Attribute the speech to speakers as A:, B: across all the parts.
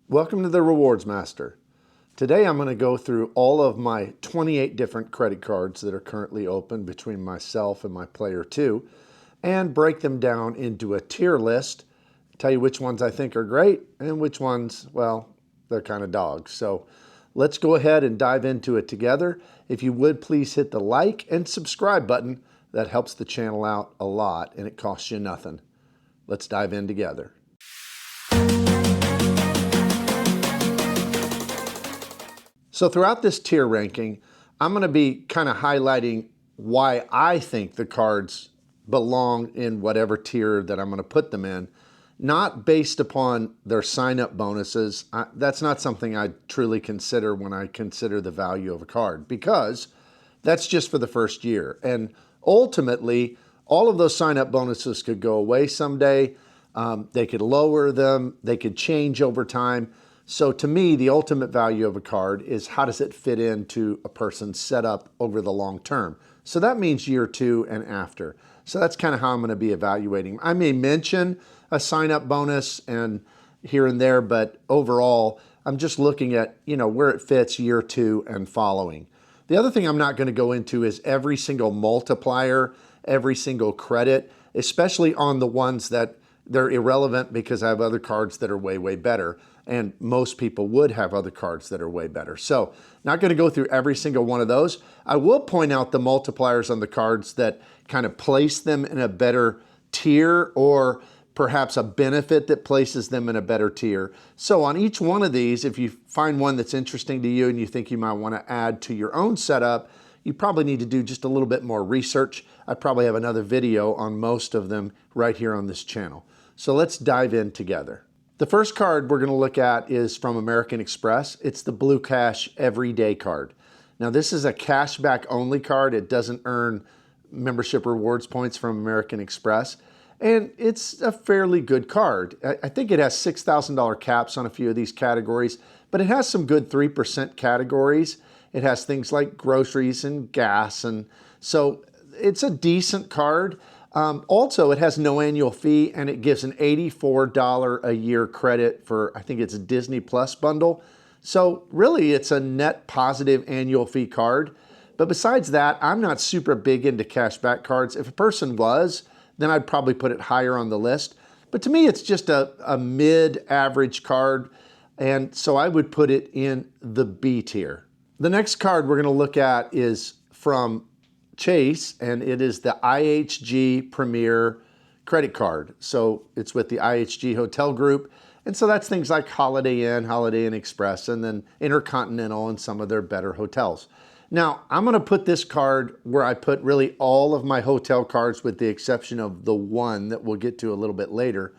A: Welcome to the Rewards Master. Today I'm going to go through all of my 28 different credit cards that are currently open between myself and my player 2 and break them down into a tier list, tell you which ones I think are great and which ones, well, they're kind of dogs. So let's go ahead and dive into it together. If you would, please hit the like and subscribe button. That helps the channel out a lot and it costs you nothing. Let's dive in together. So throughout this tier ranking, I'm going to be kind of highlighting why I think the cards belong in whatever tier that I'm going to put them in, not based upon their sign-up bonuses. That's not something I truly consider when I consider the value of a card, because that's just for the first year. And ultimately, all of those sign-up bonuses could go away someday. They could lower them. They could change over time. So to me, the ultimate value of a card is how does it fit into a person's setup over the long term. So that means year 2 and after. So that's kind of how I'm going to be evaluating. I may mention a sign-up bonus and here and there, but overall, I'm just looking at, where it fits year 2 and following. The other thing I'm not going to go into is every single multiplier, every single credit, especially on the ones that they're irrelevant because I have other cards that are way, way better. And most people would have other cards that are way better. So not going to go through every single one of those. I will point out the multipliers on the cards that kind of place them in a better tier, or perhaps a benefit that places them in a better tier. So on each one of these, if you find one that's interesting to you and you think you might want to add to your own setup, you probably need to do just a little bit more research. I probably have another video on most of them right here on this channel. So let's dive in together. The first card we're going to look at is from American Express. It's the Blue Cash Everyday card. Now this is a cashback only card. It doesn't earn membership rewards points from American Express. And it's a fairly good card. I think it has $6,000 caps on a few of these categories, but it has some good 3% categories. It has things like groceries and gas, and so it's a decent card. Also, it has no annual fee, and it gives an $84 a year credit for, I think it's a Disney Plus bundle. So really, it's a net positive annual fee card. But besides that, I'm not super big into cashback cards. If a person was, then I'd probably put it higher on the list. But to me, it's just a mid-average card, and so I would put it in the B tier. The next card we're going to look at is from Chase, and it is the IHG Premiere credit card. So it's with the IHG Hotel Group. And so that's things like Holiday Inn Express, and then Intercontinental and some of their better hotels. Now, I'm going to put this card where I put really all of my hotel cards with the exception of the one that we'll get to a little bit later.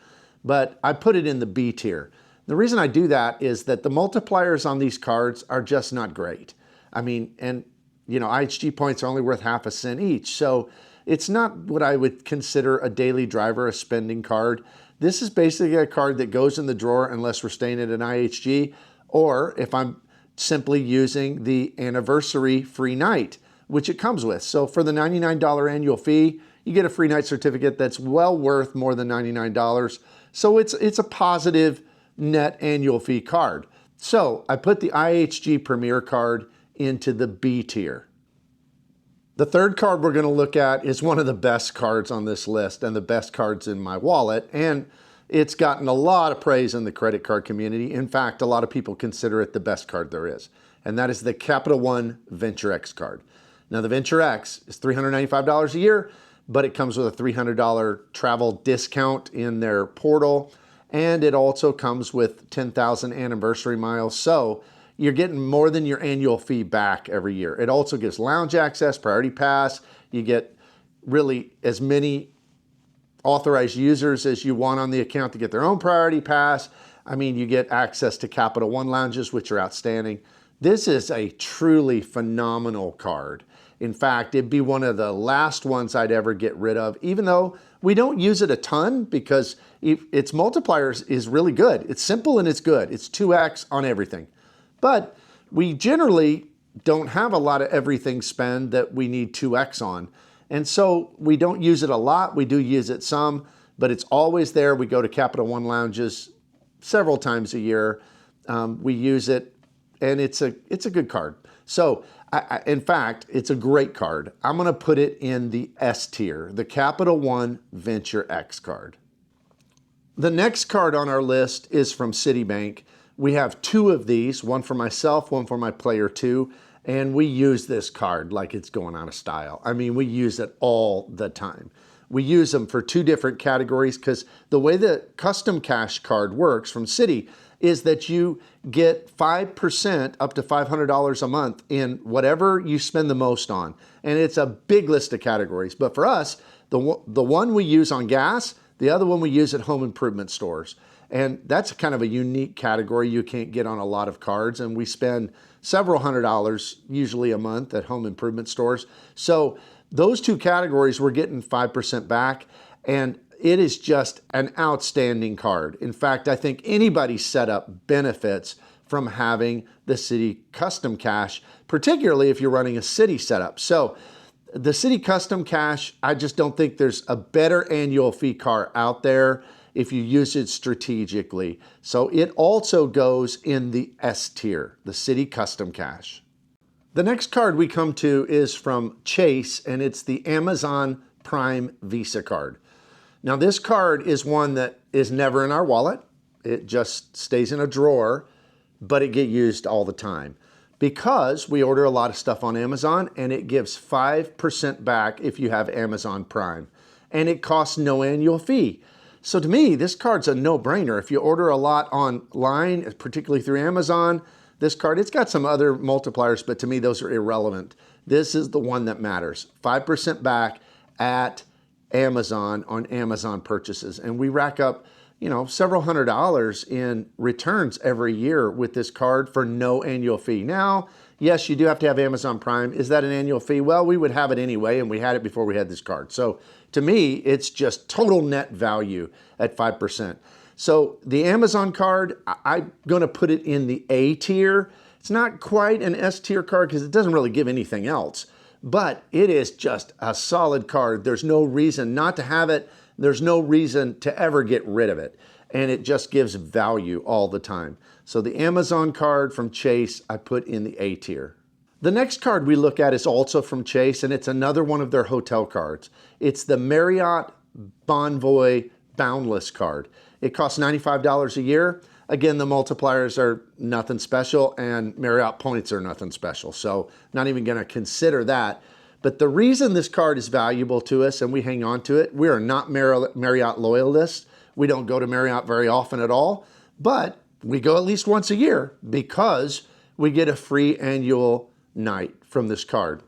A: But I put it in the B tier. The reason I do that is that the multipliers on these cards are just not great. I mean, and IHG points are only worth half a cent each. So it's not what I would consider a daily driver, a spending card. This is basically a card that goes in the drawer unless we're staying at an IHG, or if I'm simply using the anniversary free night, which it comes with. So for the $99 annual fee, you get a free night certificate that's well worth more than $99. So it's a positive net annual fee card. So I put the IHG Premiere card into the B tier. The third card we're going to look at is one of the best cards on this list and the best cards in my wallet, and it's gotten a lot of praise in the credit card community. In fact, a lot of people consider it the best card there is, and that is the Capital One Venture X card. Now the Venture X is $395 a year, but it comes with a $300 travel discount in their portal, and it also comes with 10,000 anniversary miles. So you're getting more than your annual fee back every year. It also gives lounge access, priority pass. You get really as many authorized users as you want on the account to get their own priority pass. I mean, you get access to Capital One lounges, which are outstanding. This is a truly phenomenal card. In fact, it'd be one of the last ones I'd ever get rid of, even though we don't use it a ton because its multipliers is really good. It's simple and it's good. It's 2x on everything. But we generally don't have a lot of everything spend that we need 2x on. And so we don't use it a lot. We do use it some, but it's always there. We go to Capital One lounges several times a year. We use it, and it's a good card. So in fact, it's a great card. I'm going to put it in the S tier, the Capital One Venture X card. The next card on our list is from Citibank. We have two of these, one for myself, one for my player two, and we use this card like it's going out of style. I mean, we use it all the time. We use them for two different categories because the way the custom cash card works from Citi is that you get 5% up to $500 a month in whatever you spend the most on. And it's a big list of categories. But for us, the one we use on gas, the other one we use at home improvement stores. And that's kind of a unique category you can't get on a lot of cards. And we spend several $100s usually a month at home improvement stores. So those two categories, we're getting 5% back. And it is just an outstanding card. In fact, I think anybody's setup benefits from having the Citi Custom Cash, particularly if you're running a Citi setup. So the Citi Custom Cash, I just don't think there's a better annual fee card out there if you use it strategically. So it also goes in the S tier, the Citi Custom Cash. The next card we come to is from Chase, and it's the Amazon Prime Visa card. Now this card is one that is never in our wallet. It just stays in a drawer, but it gets used all the time because we order a lot of stuff on Amazon, and it gives 5% back if you have Amazon Prime, and it costs no annual fee. So to me, this card's a no-brainer. If you order a lot online, particularly through Amazon, this card, it's got some other multipliers, but to me, those are irrelevant. This is the one that matters. 5% back at Amazon on Amazon purchases. And we rack up, several $100s in returns every year with this card for no annual fee. Now, yes, you do have to have Amazon Prime. Is that an annual fee? Well, we would have it anyway, and we had it before we had this card. So to me, it's just total net value at 5%. So the Amazon card, I'm going to put it in the A tier. It's not quite an S tier card because it doesn't really give anything else, but it is just a solid card. There's no reason not to have it. There's no reason to ever get rid of it. And it just gives value all the time. So the Amazon card from Chase, I put in the A tier. The next card we look at is also from Chase, and it's another one of their hotel cards. It's the Marriott Bonvoy Boundless card. It costs $95 a year. Again, the multipliers are nothing special, and Marriott points are nothing special. So not even going to consider that. But the reason this card is valuable to us and we hang on to it, we are not Marriott loyalists. We don't go to Marriott very often at all, but we go at least once a year because we get a free annual night from this card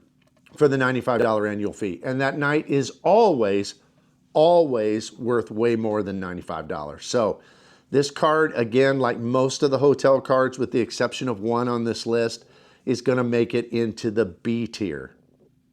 A: for the $95 annual fee. And that night is always worth way more than $95. So this card, again, like most of the hotel cards, with the exception of one on this list, is going to make it into the B tier.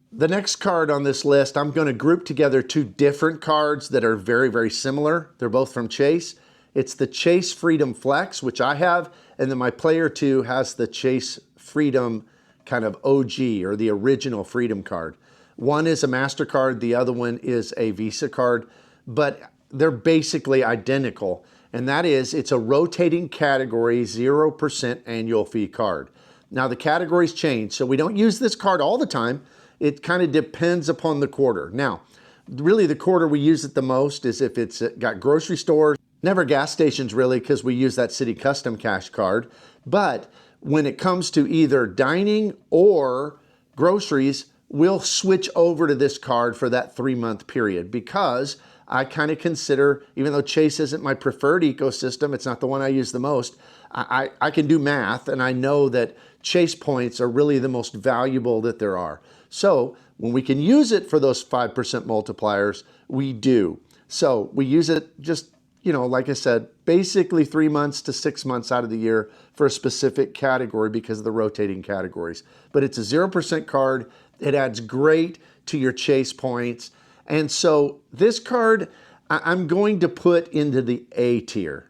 A: The next card on this list, I'm going to group together two different cards that are very, very similar. They're both from Chase. It's the Chase Freedom Flex, which I have, and then my player two has the Chase Freedom kind of OG, or the original Freedom card. One is a MasterCard, the other one is a Visa card, but they're basically identical. And that is, it's a rotating category, 0% annual fee card. Now the categories change, so we don't use this card all the time. It kind of depends upon the quarter. Now, really the quarter we use it the most is if it's got grocery stores, never gas stations really, because we use that Citi Custom Cash card. But when it comes to either dining or groceries, we'll switch over to this card for that 3-month period because I kind of consider, even though Chase isn't my preferred ecosystem, it's not the one I use the most, I can do math, and I know that Chase points are really the most valuable that there are. So when we can use it for those 5% multipliers, we do. So we use it just, like I said, basically 3 months to 6 months out of the year for a specific category because of the rotating categories. But it's a 0% card. It adds great to your Chase points. And so this card, I'm going to put into the A tier.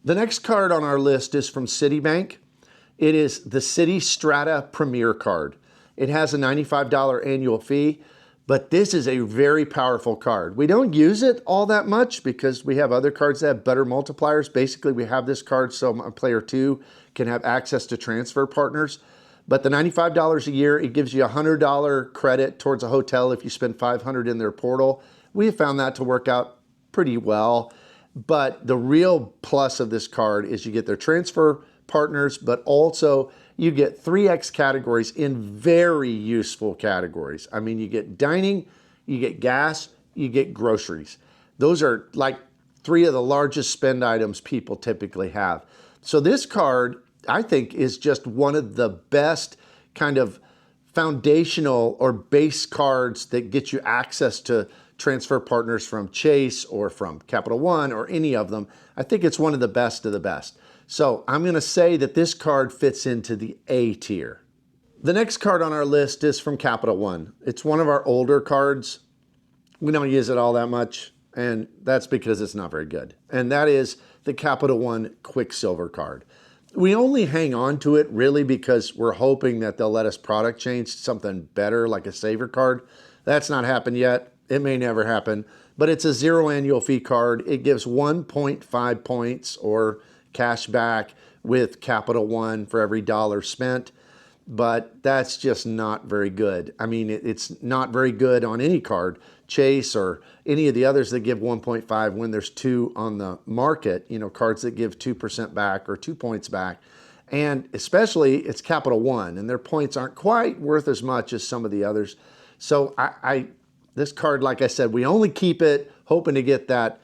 A: The next card on our list is from Citibank. It is the Citi Strata Premiere card. It has a $95 annual fee, But this is a very powerful card. We don't use it all that much because we have other cards that have better multipliers. Basically, we have this card so a player 2 can have access to transfer partners. But the $95 a year, it gives you a $100 credit towards a hotel if you spend $500 in their portal. We have found that to work out pretty well. But the real plus of this card is you get their transfer partners, but also you get 3x categories in very useful categories. I mean, you get dining, you get gas, you get groceries. Those are like 3 of the largest spend items people typically have. So this card, I think, is just one of the best kind of foundational or base cards that get you access to transfer partners from Chase or from Capital One or any of them. I think it's one of the best of the best. So I'm going to say that this card fits into the A tier. The next card on our list is from Capital One. It's one of our older cards. We don't use it all that much, and that's because it's not very good. And that is the Capital One Quicksilver card. We only hang on to it really because we're hoping that they'll let us product change to something better like a Saver card. That's not happened yet. It may never happen, but it's a 0 annual fee card. It gives 1.5 points or cash back with Capital One for every dollar spent, but that's just not very good. I mean, it's not very good on any card, Chase or any of the others that give 1.5 when there's 2 on the market, you know, cards that give 2% back or 2 points back. And especially it's Capital One, and their points aren't quite worth as much as some of the others. So this card, like I said, we only keep it hoping to get that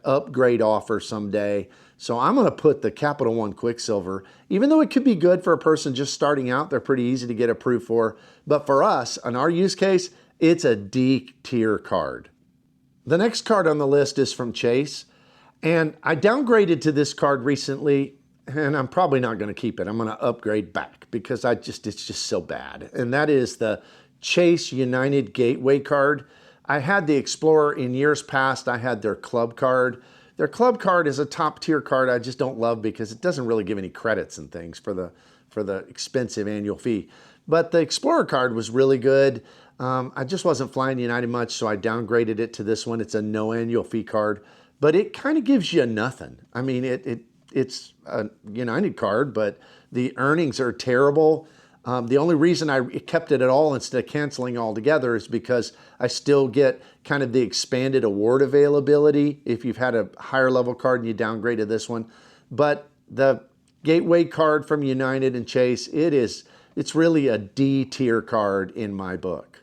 A: upgrade offer someday. So I'm going to put the Capital One Quicksilver, even though it could be good for a person just starting out, they're pretty easy to get approved for. But for us, on our use case, it's a D tier card. The next card on the list is from Chase. And I downgraded to this card recently, and I'm probably not going to keep it. I'm going to upgrade back because it's just so bad. And that is the Chase United Gateway card. I had the Explorer in years past. I had their Club card. Their Club card is a top tier card I just don't love because it doesn't really give any credits and things for the expensive annual fee. But the Explorer card was really good. I just wasn't flying United much, so I downgraded it to this one. It's a no annual fee card, but it kind of gives you nothing. I mean, it's a United card, but the earnings are terrible. The only reason I kept it at all instead of canceling altogether is because I still get kind of the expanded award availability if you've had a higher level card and you downgraded this one. But the Gateway card from United and Chase, it's really a D tier card in my book.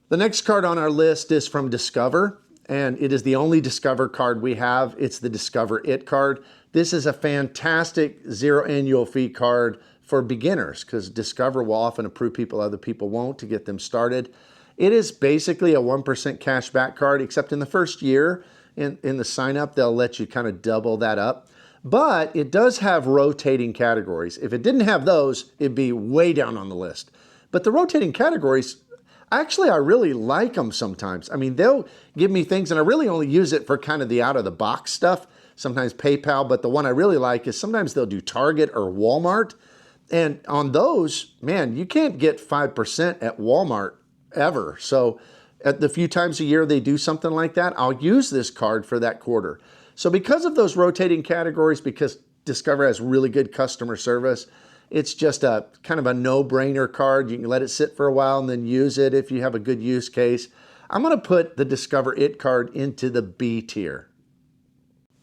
A: The next card on our list is from Discover, and it is the only Discover card we have. It's the Discover It card. This is a fantastic 0 annual fee card for beginners because Discover will often approve people other people won't to get them started. It is basically a 1% cash back card, except in the first year in the sign up, they'll let you kind of double that up. But it does have rotating categories. If it didn't have those, it'd be way down on the list. But the rotating categories, actually, I really like them sometimes. I mean, they'll give me things, and I really only use it for kind of the out-of-the-box stuff, sometimes PayPal, but the one I really like is sometimes they'll do Target or Walmart. And on those, man, you can't get 5% at Walmart ever. So at the few times a year they do something like that, I'll use this card for that quarter. So because of those rotating categories, because Discover has really good customer service, it's just a kind of a no-brainer card. You can let it sit for a while and then use it if you have a good use case. I'm going to put the Discover It card into the B tier.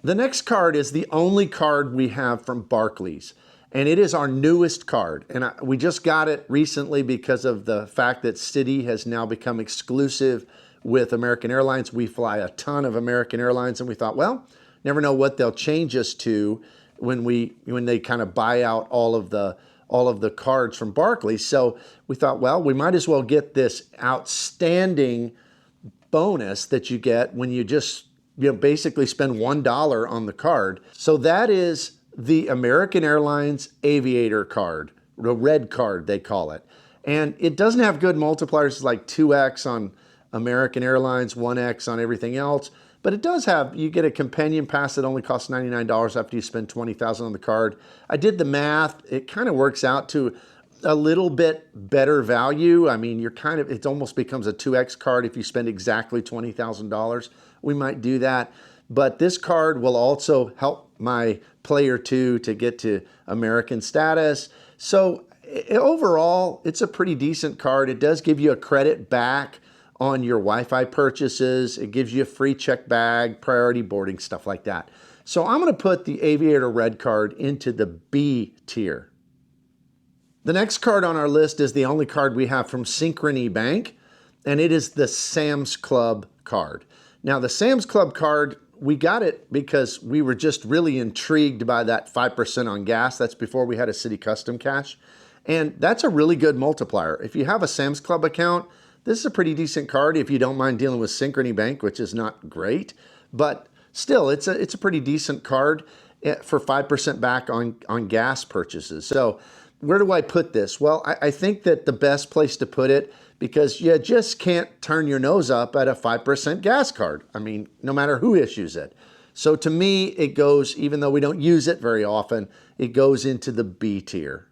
A: The next card is the only card we have from Barclays, and it is our newest card. And we just got it recently because of the fact that Citi has now become exclusive with American Airlines. We fly a ton of American Airlines, and we thought, well, never know what they'll change us to when they kind of buy out all of the cards from Barclays. So we thought, well, we might as well get this outstanding bonus that you get when you just basically spend $1 on the card. So that is the American Airlines Aviator card, the red card they call it. And it doesn't have good multipliers. It's like 2x on American Airlines, 1x on everything else. But it does have, you get a companion pass that only costs $99 after you spend $20,000 on the card. I did the math. It kind of works out to a little bit better value. I mean, it almost becomes a 2X card if you spend exactly $20,000. We might do that. But this card will also help my player two to get to American status. So overall, it's a pretty decent card. It does give you a credit back on your Wi-Fi purchases. It gives you a free check bag, priority boarding, stuff like that. So I'm going to put the Aviator Red card into the B tier. The next card on our list is the only card we have from Synchron Bank, and it is the Sam's Club card. Now, the Sam's Club card, we got it because we were just really intrigued by that 5% on gas. That's before we had a Citi Custom Cash. And that's a really good multiplier. If you have a Sam's Club account, this is a pretty decent card if you don't mind dealing with Synchron Bank, which is not great. But still, it's a pretty decent card for 5% back on gas purchases. So where do I put this? Well, I think that the best place to put it, because you just can't turn your nose up at a 5% gas card. I mean, no matter who issues it. So to me, it goes, even though we don't use it very often, it goes into the B tier.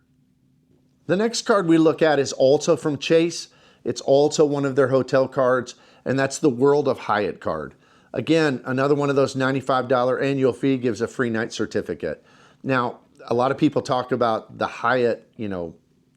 A: The next card we look at is also from Chase. It's also one of their hotel cards, and that's the World of Hyatt card. Again, another one of those $95 annual fee, gives a free night certificate. Now, a lot of people talk about the Hyatt,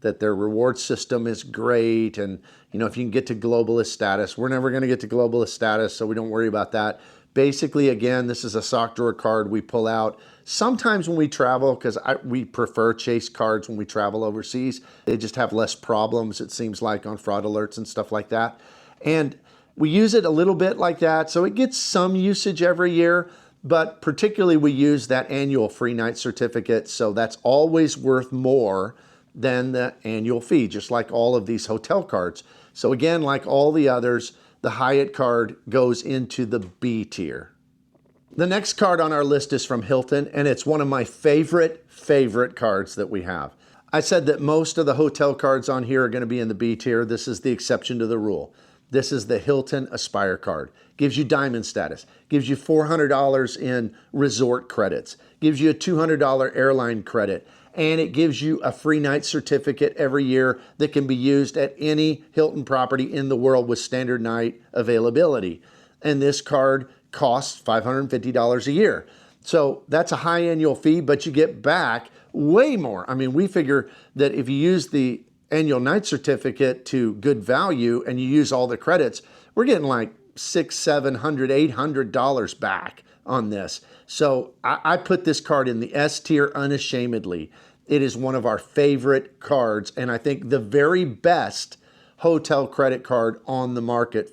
A: that their reward system is great. And, if you can get to globalist status, we're never going to get to globalist status, so we don't worry about that. Basically, again, this is a sock drawer card we pull out sometimes when we travel, because we prefer Chase cards when we travel overseas. They just have less problems, it seems like, on fraud alerts and stuff like that. And we use it a little bit like that, so it gets some usage every year. But particularly we use that annual free night certificate, so that's always worth more than the annual fee, just like all of these hotel cards. So again, like all the others, the Hyatt card goes into the B tier. The next card on our list is from Hilton, and it's one of my favorite cards that we have. I said that most of the hotel cards on here are going to be in the B tier. This is the exception to the rule. This is the Hilton Aspire card. Gives you diamond status, gives you $400 in resort credits, gives you a $200 airline credit, and it gives you a free night certificate every year that can be used at any Hilton property in the world with standard night availability. And this card costs $550 a year. So that's a high annual fee, but you get back way more. I mean, we figure that if you use the annual night certificate to good value and you use all the credits, we're getting like $600, $700, $800 back on this. So I put this card in the S tier unashamedly. It is one of our favorite cards, and I think the very best hotel credit card on the market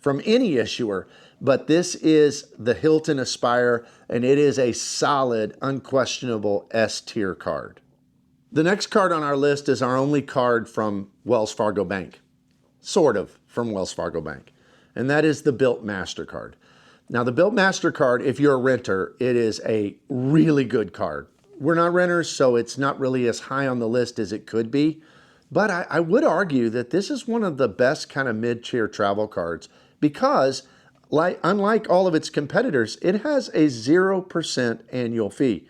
A: from any issuer. But this is the Hilton Aspire, and it is a solid, unquestionable S tier card. The next card on our list is our only card from Wells Fargo Bank, sort of from Wells Fargo Bank, and that is the Bilt MasterCard. Now, the Bilt MasterCard, if you're a renter, it is a really good card. We're not renters, so it's not really as high on the list as it could be, but I would argue that this is one of the best kind of mid-tier travel cards because, unlike all of its competitors, it has a 0% annual fee,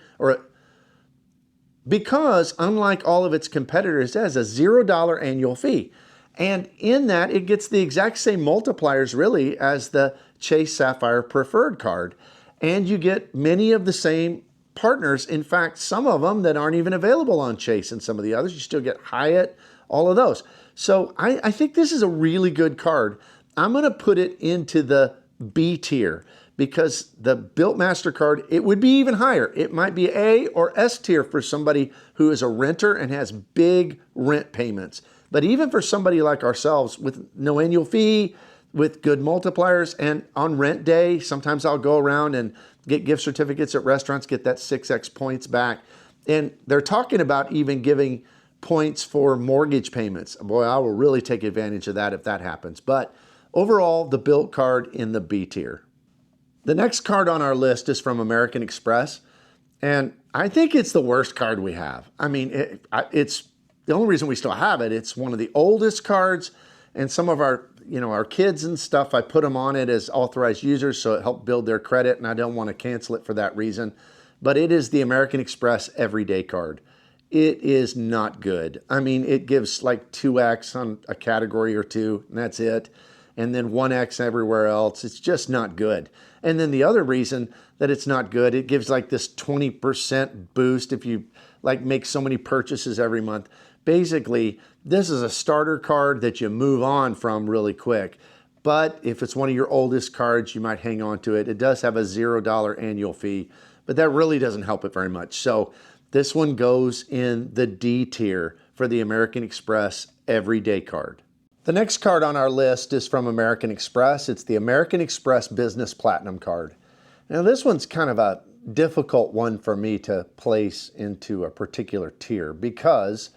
A: because unlike all of its competitors, it has a $0 annual fee. And in that, it gets the exact same multipliers really as the Chase Sapphire Preferred card. And you get many of the same partners. In fact, some of them that aren't even available on Chase and some of the others. You still get Hyatt, all of those. So I think this is a really good card. I'm going to put it into the B tier, because the Bilt MasterCard, it would be even higher. It might be A or S tier for somebody who is a renter and has big rent payments. But even for somebody like ourselves with no annual fee, with good multipliers, and on rent day, sometimes I'll go around and get gift certificates at restaurants, get that 6x points back. And they're talking about even giving points for mortgage payments. Boy, I will really take advantage of that if that happens. But overall, the Bilt card in the B tier. The next card on our list is from American Express, and I think it's the worst card we have. I mean, it's the only reason we still have it. It's one of the oldest cards, and some of our kids and stuff, I put them on it as authorized users, so it helped build their credit, and I don't want to cancel it for that reason. But it is the American Express Everyday card. It is not good. I mean, it gives like 2x on a category or two, and that's it. And then 1x everywhere else. It's just not good. And then the other reason that it's not good, it gives like this 20% boost if you like make so many purchases every month. Basically, this is a starter card that you move on from really quick. But if it's one of your oldest cards, you might hang on to it. It does have a $0 annual fee, but that really doesn't help it very much. So this one goes in the D tier for the American Express Everyday Card. The next card on our list is from American Express. It's the American Express Business Platinum Card. Now this one's kind of a difficult one for me to place into a particular tier because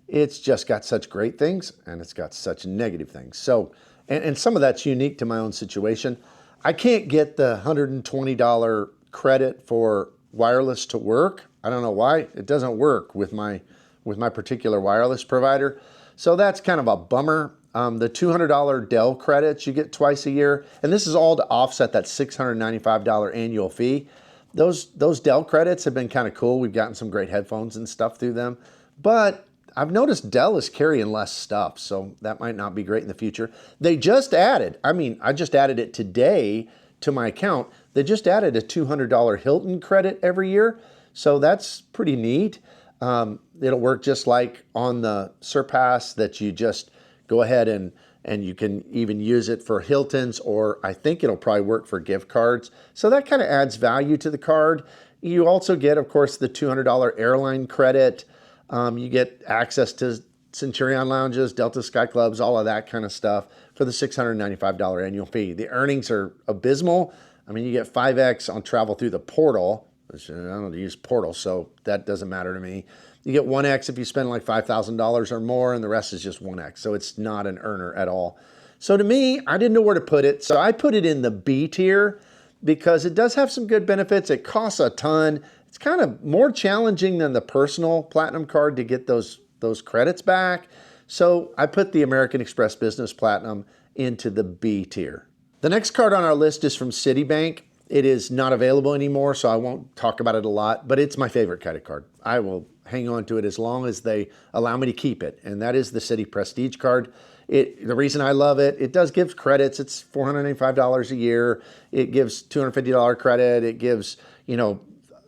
A: it's just got such great things and it's got such negative things. So, and some of that's unique to my own situation. I can't get the $120 credit for wireless to work. I don't know why. It doesn't work with my particular wireless provider. So that's kind of a bummer. The $200 Dell credits you get twice a year, and this is all to offset that $695 annual fee. Those Dell credits have been kind of cool. We've gotten some great headphones and stuff through them, but I've noticed Dell is carrying less stuff, so that might not be great in the future. They just added, I just added it today to my account. They just added a $200 Hilton credit every year, so that's pretty neat. It'll work just like on the Surpass, that you just go ahead and you can even use it for Hiltons, or I think it'll probably work for gift cards. So that kind of adds value to the card. You also get, of course, the $200 airline credit. You get access to Centurion lounges, Delta Sky Clubs, all of that kind of stuff for the $695 annual fee. The earnings are abysmal. I mean, you get 5x on travel through the portal, which I don't use portal, so that doesn't matter to me. You get 1x if you spend like $5,000 or more, and the rest is just 1x. So it's not an earner at all. So to me, I didn't know where to put it. So I put it in the B tier because it does have some good benefits. It costs a ton. It's kind of more challenging than the personal Platinum card to get those credits back. So I put the American Express Business Platinum into the B tier. The next card on our list is from Citibank. It is not available anymore, so I won't talk about it a lot, but it's my favorite credit card. I will hang on to it as long as they allow me to keep it, and that is the Citi Prestige card. The reason I love it, it does give credits. It's $495 a year. It gives $250 credit. It gives,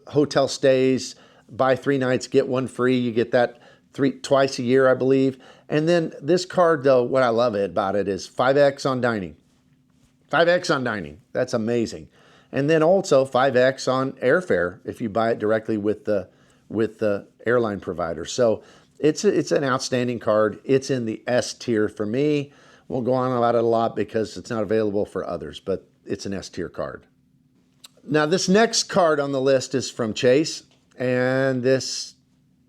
A: hotel stays, buy 3 nights, get 1 free. You get that twice a year, I believe. And then this card, though, what I love about it is 5x on dining. 5x on dining. That's amazing. And then also 5x on airfare if you buy it directly with the airline provider. So it's an outstanding card. It's in the S tier for me. Won't go on about it a lot because it's not available for others, but it's an S tier card. Now this next card on the list is from Chase, and this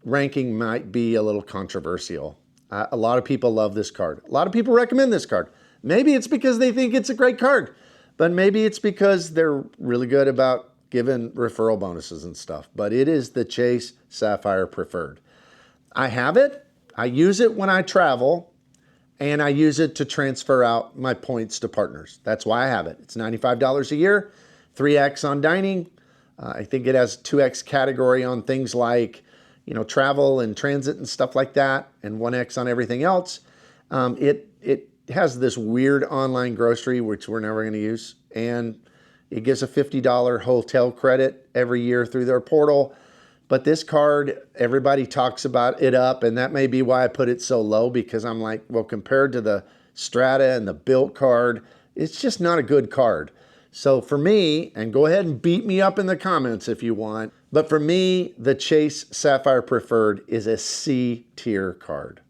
A: ranking might be a little controversial. A lot of people love this card. A lot of people recommend this card. Maybe it's because they think it's a great card, but maybe it's because they're really good about giving referral bonuses and stuff. But it is the Chase Sapphire Preferred. I have it. I use it when I travel, and I use it to transfer out my points to partners. That's why I have it. It's $95 a year, 3x on dining. I think it has 2x category on things like, travel and transit and stuff like that, and 1x on everything else. It has this weird online grocery, which we're never going to use, and it gives a $50 hotel credit every year through their portal. But this card, everybody talks about it up, and that may be why I put it so low, because I'm like, well, compared to the Strata and the Built card, it's just not a good card. So for me, and go ahead and beat me up in the comments if you want, but for me, the Chase Sapphire Preferred is a C tier card.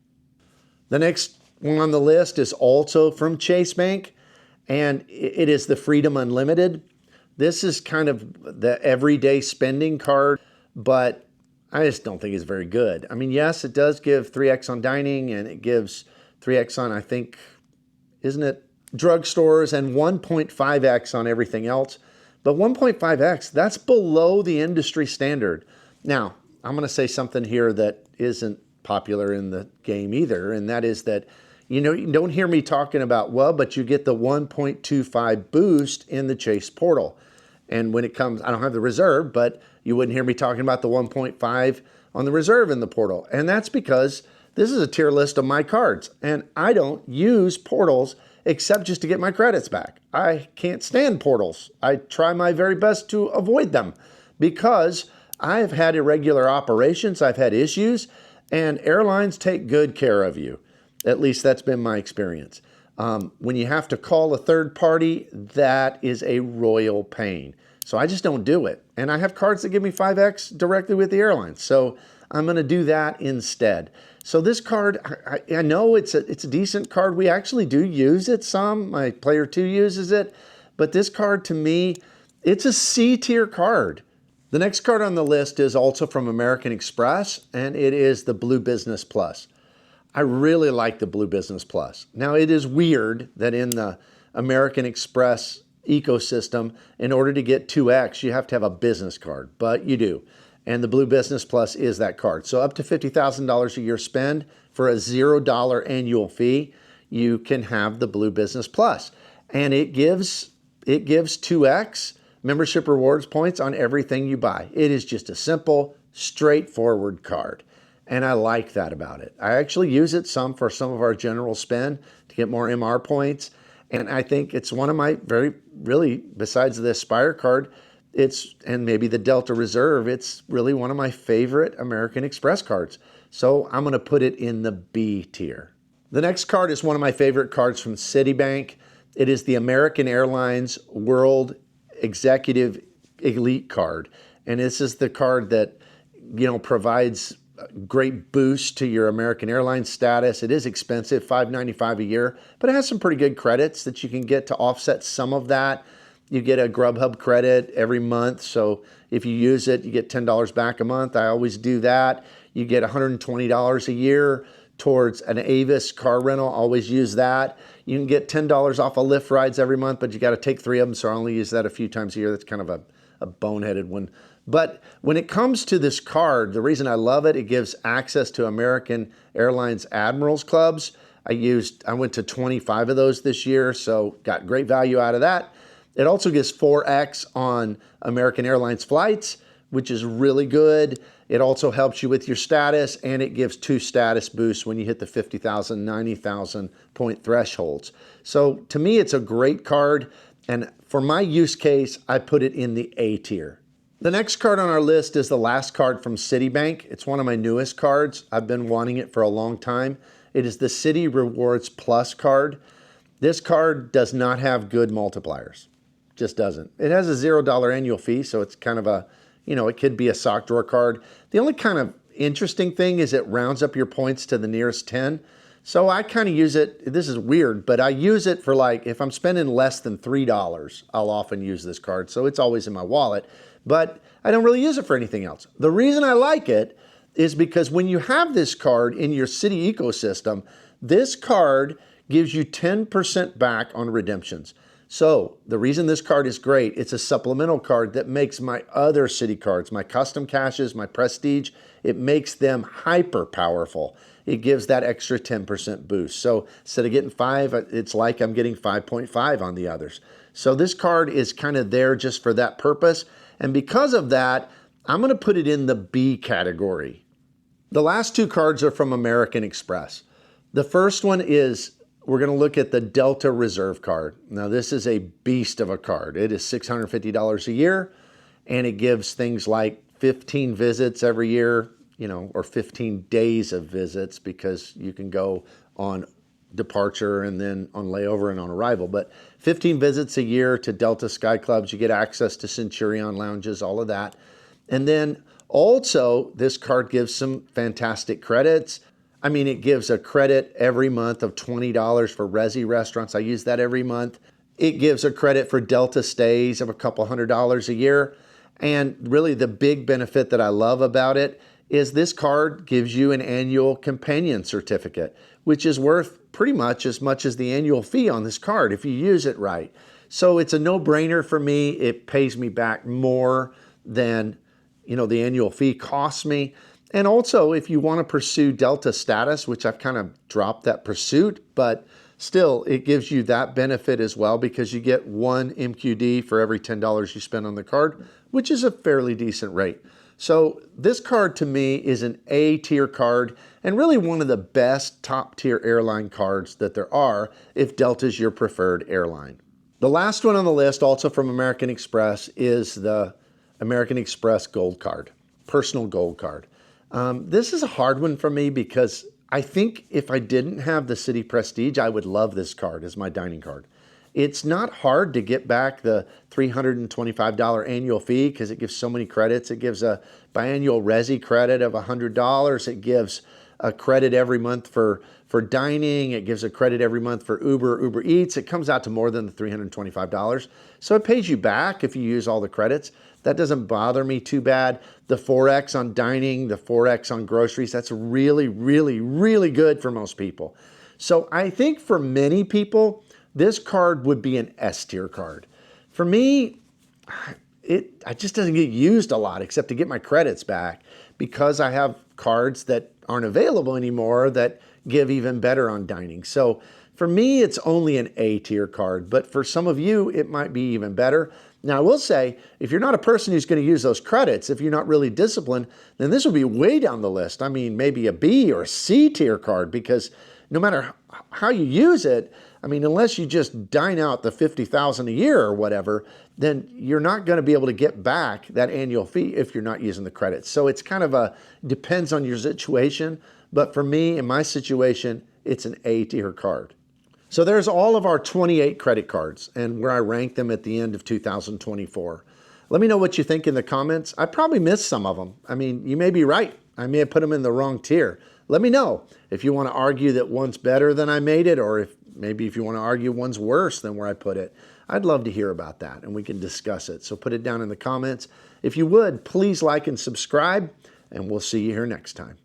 A: The next one on the list is also from Chase Bank, and it is the Freedom Unlimited. This is kind of the everyday spending card, but I just don't think it's very good. I mean, yes, it does give 3x on dining, and it gives 3x on, I think, isn't it, drugstores, and 1.5x on everything else. But 1.5x, that's below the industry standard. Now, I'm going to say something here that isn't popular in the game either, and that is that, you don't hear me talking about, well, but you get the 1.25 boost in the Chase portal. And when it comes, I don't have the reserve, but you wouldn't hear me talking about the 1.5 on the reserve in the portal. And that's because this is a tier list of my cards, and I don't use portals except just to get my credits back. I can't stand portals. I try my very best to avoid them because I've had irregular operations, I've had issues, and airlines take good care of you. At least that's been my experience. When you have to call a third party, that is a royal pain. So I just don't do it. And I have cards that give me 5X directly with the airlines. So I'm going to do that instead. So this card, I know it's a decent card. We actually do use it some. My player 2 uses it. But this card, to me, it's a C tier card. The next card on the list is also from American Express, and it is the Blue Business Plus. I really like the Blue Business Plus. Now, it is weird that in the American Express ecosystem, in order to get 2X, you have to have a business card, but you do. And the Blue Business Plus is that card. So up to $50,000 a year spend for a $0 annual fee, you can have the Blue Business Plus. And it gives 2X membership rewards points on everything you buy. It is just a simple, straightforward card. And I like that about it. I actually use it some for some of our general spend to get more MR points. And I think it's one of my besides the Aspire card, and maybe the Delta Reserve, it's really one of my favorite American Express cards. So I'm going to put it in the B tier. The next card is one of my favorite cards from Citibank. It is the American Airlines World Executive Elite card. And this is the card that, provides a great boost to your American Airlines status. It is expensive, $595 a year, but it has some pretty good credits that you can get to offset some of that. You get a Grubhub credit every month, so if you use it, you get $10 back a month. I always do that. You get $120 a year towards an Avis car rental. Always use that. You can get $10 off of Lyft rides every month, but you got to take 3 of them, so I only use that a few times a year. That's kind of a boneheaded one. But when it comes to this card, the reason I love it, it gives access to American Airlines Admirals Clubs. I went to 25 of those this year, so got great value out of that. It also gives 4X on American Airlines flights, which is really good. It also helps you with your status, and it gives 2 status boosts when you hit the 50,000, 90,000 point thresholds. So to me, it's a great card. And for my use case, I put it in the A tier. The next card on our list is the last card from Citibank. It's one of my newest cards. I've been wanting it for a long time. It is the Citi Rewards Plus card. This card does not have good multipliers. Just doesn't. It has a $0 annual fee, so it's kind of it could be a sock drawer card. The only kind of interesting thing is it rounds up your points to the nearest 10. So I kind of use it, this is weird, but I use it for if I'm spending less than $3, I'll often use this card. So it's always in my wallet, but I don't really use it for anything else. The reason I like it is because when you have this card in your Citi ecosystem, this card gives you 10% back on redemptions. So the reason this card is great, it's a supplemental card that makes my other Citi cards, my custom caches, my prestige, it makes them hyper powerful. It gives that extra 10% boost. So instead of getting 5, it's like I'm getting 5.5 on the others. So this card is kind of there just for that purpose. And because of that, I'm going to put it in the B category. The last 2 cards are from American Express. The first one is, we're going to look at the Delta Reserve card. Now, this is a beast of a card. It is $650 a year, and it gives things like 15 visits every year, or 15 days of visits, because you can go on departure and then on layover and on arrival. But 15 visits a year to Delta Sky Clubs. You get access to Centurion lounges, all of that. And then also, this card gives some fantastic credits. I mean, it gives a credit every month of $20 for Resi restaurants. I use that every month. It gives a credit for Delta stays of a couple $100s a year. And really the big benefit that I love about it is this card gives you an annual companion certificate, which is worth pretty much as the annual fee on this card if you use it right. So it's a no-brainer for me. It pays me back more than the annual fee costs me. And also, if you want to pursue Delta status, which I've kind of dropped that pursuit, but still, it gives you that benefit as well, because you get 1 MQD for every $10 you spend on the card, which is a fairly decent rate. So this card to me is an A tier card and really one of the best top tier airline cards that there are if Delta's your preferred airline. The last one on the list, also from American Express, is the American Express Gold Card, personal gold card. This is a hard one for me because I think if I didn't have the Citi Prestige, I would love this card as my dining card. It's not hard to get back the $325 annual fee because it gives so many credits. It gives a biannual Resi credit of $100. It gives a credit every month for dining. It gives a credit every month for Uber Eats. It comes out to more than the $325. So it pays you back if you use all the credits. That doesn't bother me too bad. The 4X on dining, the 4X on groceries, that's really, really, really good for most people. So I think for many people, this card would be an S tier card. For me, it just doesn't get used a lot except to get my credits back because I have cards that aren't available anymore that give even better on dining. So for me, it's only an A tier card, but for some of you, it might be even better. Now, I will say, if you're not a person who's going to use those credits, if you're not really disciplined, then this would be way down the list. I mean, maybe a B or a C tier card because no matter how you use it, I mean, unless you just dine out the $50,000 a year or whatever, then you're not going to be able to get back that annual fee if you're not using the credits. So it's kind of depends on your situation. But for me, in my situation, it's an A tier card. So there's all of our 28 credit cards and where I rank them at the end of 2024. Let me know what you think in the comments. I probably missed some of them. I mean, you may be right. I may have put them in the wrong tier. Let me know if you want to argue that one's better than I made it, or if you want to argue one's worse than where I put it. I'd love to hear about that and we can discuss it. So put it down in the comments. If you would, please like and subscribe, and we'll see you here next time.